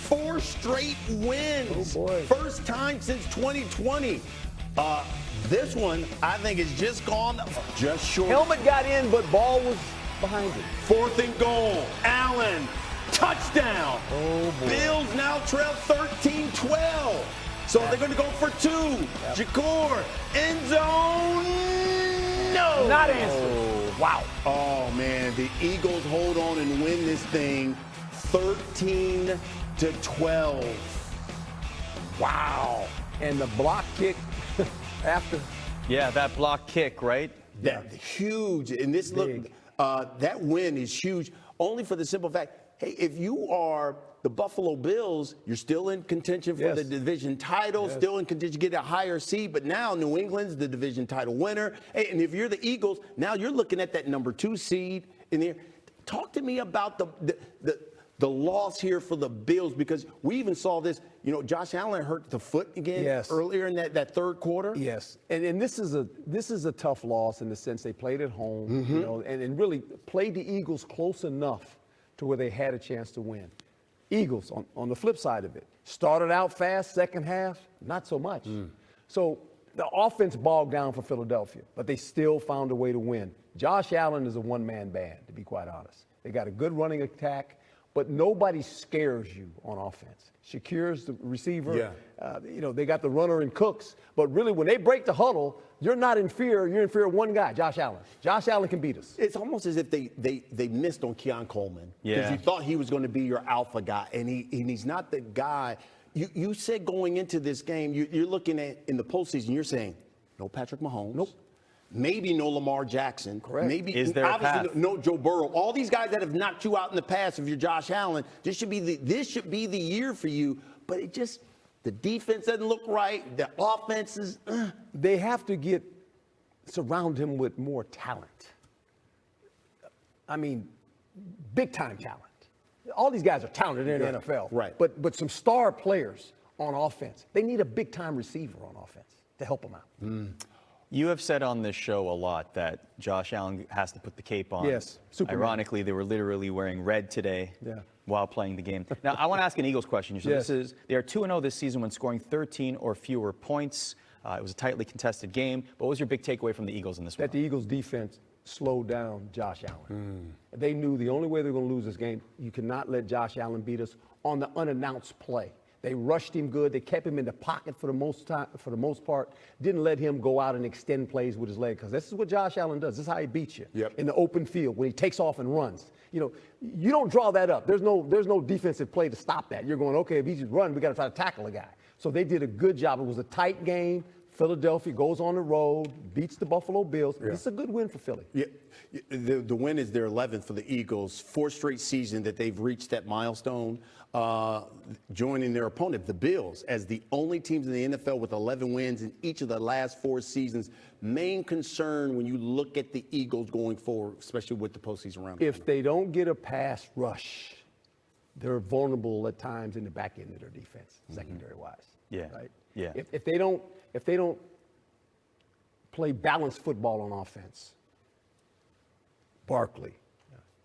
4 straight wins. Oh, boy. First time since 2020. This one, I think, is just gone just short. Helmet got in, but ball was behind him. 4th and goal. Allen, touchdown. Oh, boy. Bills now trail 13-12. So they're going to go for 2. Jacour, end zone. No. Not answered. Wow. Oh, man. The Eagles hold on and win this thing 13-12. Wow. And the block kick after. Yeah, that block kick, right? That huge. And this Big. look, that win is huge only for the simple fact, hey, if you are the Buffalo Bills, you're still in contention for the division title, still in contention to get a higher seed, but now New England's the division title winner. Hey, and if you're the Eagles, now you're looking at that number 2 seed in there. Talk to me about the loss here for the Bills, because we even saw this. You know, Josh Allen hurt the foot again earlier in that third quarter. Yes, and this is a tough loss in the sense they played at home, you know, and really played the Eagles close enough to where they had a chance to win. Eagles, on the flip side of it, started out fast, second half, not so much. So the offense bogged down for Philadelphia, but they still found a way to win. Josh Allen is a one-man band, to be quite honest. They got a good running attack, but nobody scares you on offense. Shakur's the receiver. Yeah. You know, they got the runner in Cooks. But really, when they break the huddle, you're not in fear. You're in fear of one guy, Josh Allen. Josh Allen can beat us. It's almost as if they missed on Keon Coleman. Yeah. Because you thought he was going to be your alpha guy, and he's not the guy. You said going into this game, you're looking at in the postseason, you're saying, no Patrick Mahomes. Nope. Maybe no Lamar Jackson. Correct. Maybe Is there a obviously path? no Joe Burrow. All these guys that have knocked you out in the past, if you're Josh Allen, this should be the year for you. But it just, the defense doesn't look right. The offense is. They have to surround him with more talent. I mean, big time talent. All these guys are talented in the NFL. Right. But some star players on offense. They need a big time receiver on offense to help them out. You have said on this show a lot that Josh Allen has to put the cape on. Yes, Superman. Ironically, they were literally wearing red today while playing the game. Now, I want to ask an Eagles question. So Yes. they are 2-0 this season when scoring 13 or fewer points. It was a tightly contested game. But what was your big takeaway from the Eagles in this one? That the Eagles defense slowed down Josh Allen. They knew the only way they were going to lose this game, you cannot let Josh Allen beat us on the unannounced play. They rushed him good. They kept him in the pocket for the most part. Didn't let him go out and extend plays with his leg, because this is what Josh Allen does. This is how he beats you in the open field when he takes off and runs. You know, you don't draw that up. There's no defensive play to stop that. You're going, okay, if he just run, we got to try to tackle a guy. So they did a good job. It was a tight game. Philadelphia goes on the road, beats the Buffalo Bills. This is a good win for Philly. Yeah, the win is their 11th for the Eagles. 4th straight season that they've reached that milestone, joining their opponent, the Bills, as the only teams in the NFL with 11 wins in each of the last 4 seasons. Main concern when you look at the Eagles going forward, especially with the postseason round. If they don't get a pass rush, they're vulnerable at times in the back end of their defense, secondary-wise. Yeah. Right? Yeah. If they don't play balanced football on offense, Barkley,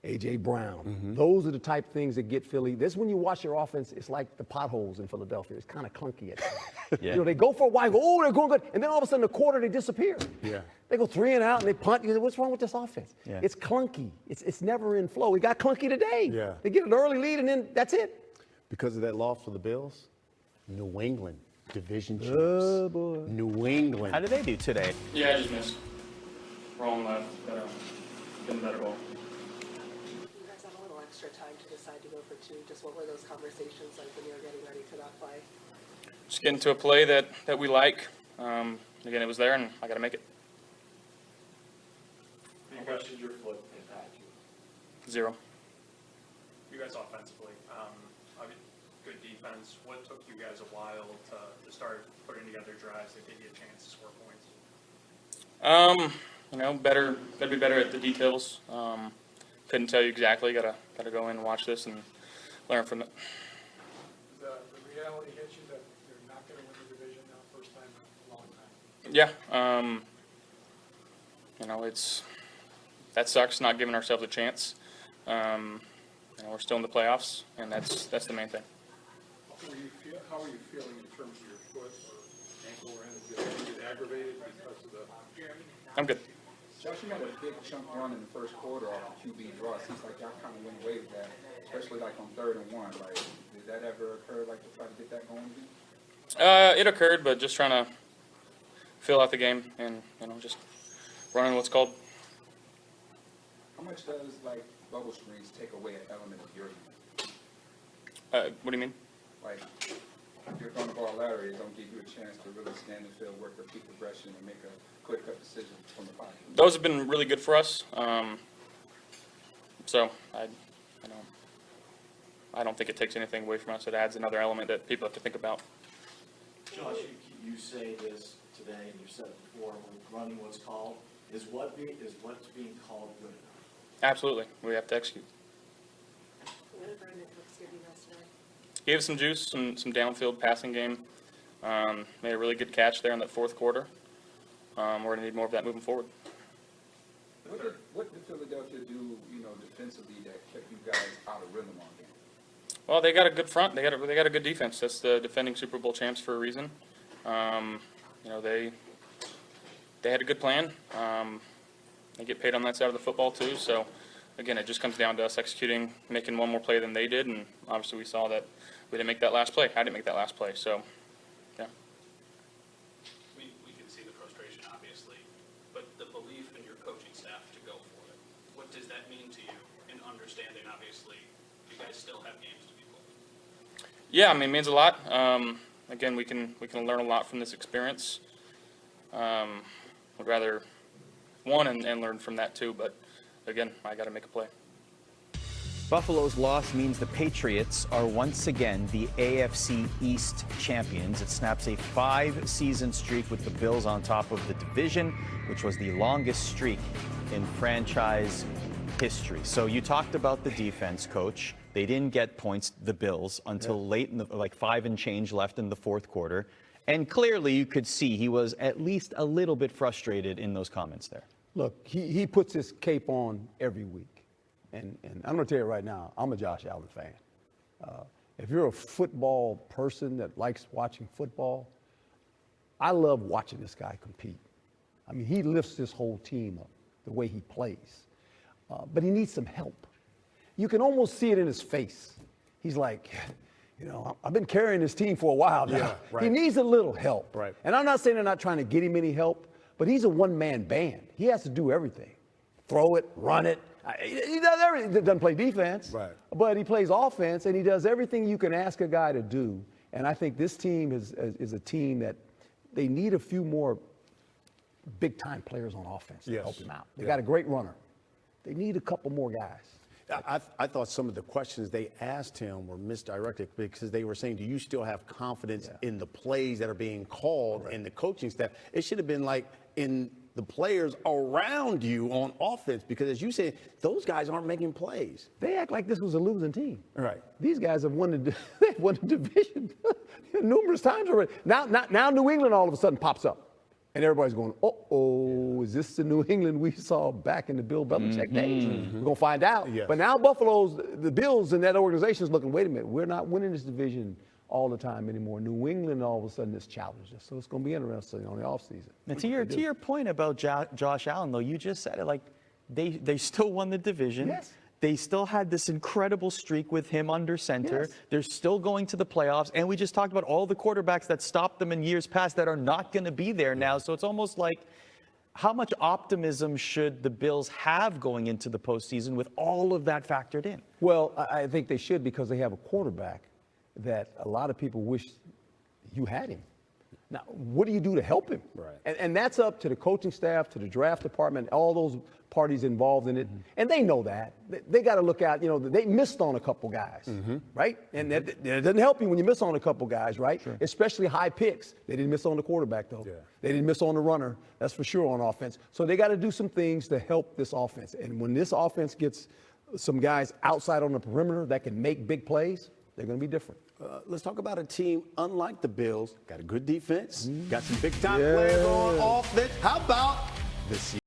A.J. Brown, those are the type of things that get Philly. This when you watch their offense, it's like the potholes in Philadelphia. It's kind of clunky at times. You know, they go for a while, oh, they're going good, and then all of a sudden, a quarter, they disappear. Yeah. They go 3 and out, and they punt. You say, what's wrong with this offense? Yeah. It's clunky. It's never in flow. It got clunky today. Yeah. They get an early lead, and then that's it. Because of that loss for the Bills, New England division champs. Oh, boy. New England. How did they do today? Yeah, I just missed. Wrong left, but been better ball. You guys have a little extra time to decide to go for 2. Just what were those conversations like when you were getting ready for that play? Just getting to a play that we like. Again, it was there, and I got to make it. Any questions your foot impact you? 0. You guys offensively, good defense. What took you guys a while to start putting together drives that give you a chance to score points? You know, gotta be better at the details. Couldn't tell you exactly. Gotta go in and watch this and learn from it. The reality hits you that you're not going to win the division now, first time in a long time. Yeah. You know, that sucks, not giving ourselves a chance. You know, we're still in the playoffs, and that's the main thing. How are you feeling in terms of your foot or ankle or anything? Did it get aggravated because of the? I'm good. Josh, you had a big chunk run in the first quarter off the QB draw. It seems like y'all kind of went away with that, especially like on 3rd and 1. Like, did that ever occur, like, to try to get that going again? It occurred, but just trying to fill out the game and, just running what's called. How much does, like, bubble screens take away an element of your game? What do you mean? Like, if you're throwing the ball laterally, it don't give you a chance to really stand the field, work, repeat progression, and make a quick-cut decision from the pocket. Those have been really good for us. So I don't think it takes anything away from us. It adds another element that people have to think about. Josh, you say this today, and you've said it before, when running what's called, is what's being called good enough? Absolutely. We have to execute. What did Brandon Cooks give you guys today? He gave some juice, some downfield passing game. Made a really good catch there in that 4th quarter. We're going to need more of that moving forward. What did Philadelphia do, defensively that kept you guys out of rhythm all game? Well, they got a good front. They got a good defense. That's the defending Super Bowl champs for a reason. They had a good plan. They get paid on that side of the football too. So, again, it just comes down to us executing, making one more play than they did, and obviously we saw that we didn't make that last play. I didn't make that last play. So, yeah. We can see the frustration, obviously, but the belief in your coaching staff to go for it. What does that mean to you in understanding, obviously, you guys still have games to be played? Yeah, it means a lot. Again, we can learn a lot from this experience. Would rather won and learn from that too, but again, I got to make a play. Buffalo's loss means the Patriots are once again the AFC East champions. It snaps a 5-season streak with the Bills on top of the division, which was the longest streak in franchise history. So you talked about the defense, Coach. They didn't get points, the Bills, until late in the, 5 and change left in the 4th quarter. And clearly you could see he was at least a little bit frustrated in those comments there. Look, he puts his cape on every week. And I'm going to tell you right now, I'm a Josh Allen fan. If you're a football person that likes watching football, I love watching this guy compete. He lifts this whole team up the way he plays. But he needs some help. You can almost see it in his face. He's like, I've been carrying this team for a while now. Yeah, right. He needs a little help. Right. And I'm not saying they're not trying to get him any help, but he's a one-man band. He has to do everything. Throw it, run it. He does everything. He doesn't play defense, Right. but he plays offense, and he does everything you can ask a guy to do. And I think this team is a team that they need a few more big-time players on offense to help him out. They got a great runner. They need a couple more guys. I thought some of the questions they asked him were misdirected because they were saying, do you still have confidence in the plays that are being called and the coaching staff? It should have been like in the players around you on offense because, as you said, those guys aren't making plays. They act like this was a losing team. Right. These guys have won the division numerous times already. Now New England all of a sudden pops up. And everybody's going, is this the New England we saw back in the Bill Belichick days? We're going to find out. Yes. But now the Bills and that organization is looking, wait a minute, we're not winning this division all the time anymore. New England all of a sudden is challenged us. So it's going to be interesting on the offseason. And to your point about Josh Allen, though, you just said it, like they still won the division. Yes. They still had this incredible streak with him under center. Yes. They're still going to the playoffs. And we just talked about all the quarterbacks that stopped them in years past that are not going to be there now. So it's almost like, how much optimism should the Bills have going into the postseason with all of that factored in? Well, I think they should because they have a quarterback that a lot of people wish you had him. Now, what do you do to help him? Right. And that's up to the coaching staff, to the draft department, all those parties involved in it. And they know that. They got to look out, they missed on a couple guys, right? And that doesn't help you when you miss on a couple guys, right? Sure. Especially high picks. They didn't miss on the quarterback, though. Yeah. They didn't miss on the runner. That's for sure on offense. So they got to do some things to help this offense. And when this offense gets some guys outside on the perimeter that can make big plays, they're going to be different. Let's talk about a team unlike the Bills. Got a good defense. Got some big-time players on offense. How about the Seattle